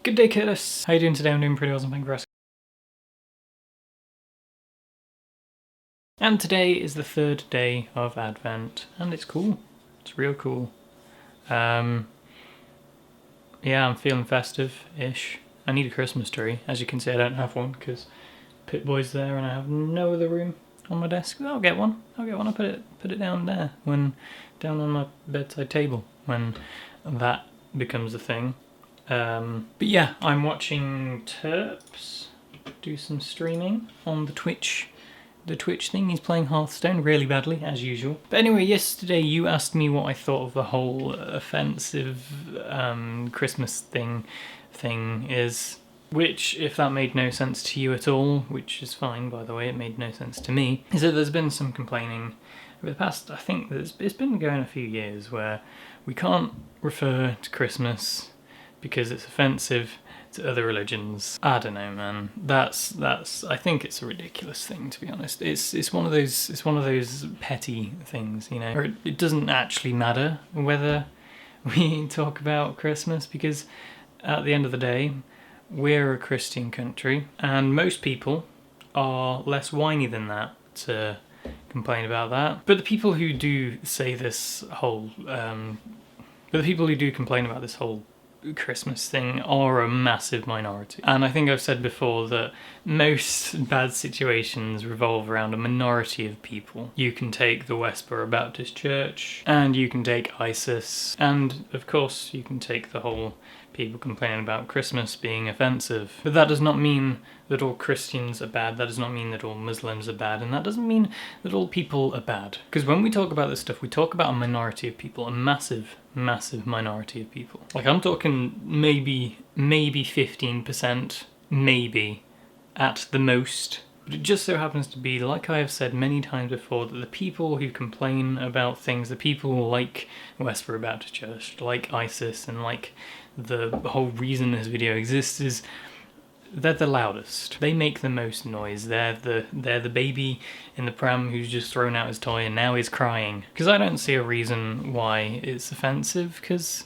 Good day, Curtis. How you doing today? I'm doing pretty awesome, thank you for asking. And today is the third day of Advent, and it's cool. It's real cool. Yeah, I'm feeling festive-ish. I need a Christmas tree. As you can see, I don't have one because Pip-Boy's there and I have no other room on my desk. I'll get one. I'll put it down there, down on my bedside table when that becomes a thing. But yeah, I'm watching Terps do some streaming on the Twitch thing. He's playing Hearthstone really badly, as usual. But anyway, yesterday you asked me what I thought of the whole offensive Christmas thing is, which, if that made no sense to you at all, which is fine, by the way, it made no sense to me, is that there's been some complaining over the past, I think it's been going a few years, where we can't refer to Christmas because it's offensive to other religions. I don't know, man. That's I think it's a ridiculous thing, to be honest. It's one of those petty things, you know. Or it doesn't actually matter whether we talk about Christmas, because at the end of the day, we're a Christian country, and most people are less whiny than that to complain about that. But the people who do say this whole complain about this whole Christmas thing are a massive minority. And I think I've said before that most bad situations revolve around a minority of people. You can take the Westboro Baptist Church, and you can take ISIS, and of course you can take the whole people complaining about Christmas being offensive. But that does not mean that all Christians are bad, that does not mean that all Muslims are bad, and that doesn't mean that all people are bad. Because when we talk about this stuff, we talk about a minority of people, a massive minority of people. Like, I'm talking maybe 15%, maybe, at the most. But it just so happens to be, like I have said many times before, that the people who complain about things, the people like Westboro Baptist Church, like ISIS, and like the whole reason this video exists, is they're the loudest. They make the most noise. They're the baby in the pram who's just thrown out his toy and now he's crying. Because I don't see a reason why it's offensive, because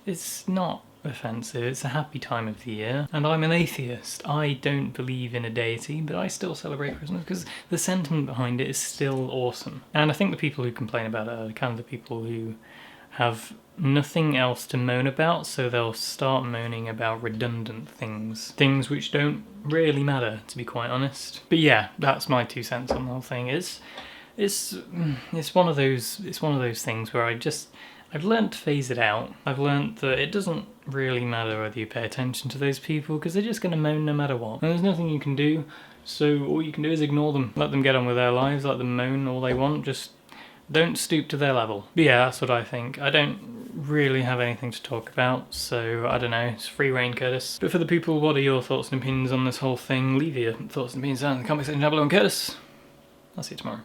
it's not offensive. It's a happy time of the year. And I'm an atheist. I don't believe in a deity, but I still celebrate Christmas because the sentiment behind it is still awesome. And I think the people who complain about it are kind of the people who have nothing else to moan about, so they'll start moaning about redundant things which don't really matter, to be quite honest. But yeah, that's my 2 cents on the whole thing. It's one of those things where I've learnt to phase it out. I've learnt that it doesn't really matter whether you pay attention to those people, because they're just going to moan no matter what. And there's nothing you can do, so all you can do is ignore them. Let them get on with their lives, let them moan all they want, just don't stoop to their level. But yeah, that's what I think. I don't really have anything to talk about, so I don't know, it's free reign, Curtis. But for the people, what are your thoughts and opinions on this whole thing? Leave your thoughts and opinions down in the comment section down below, and Curtis, I'll see you tomorrow.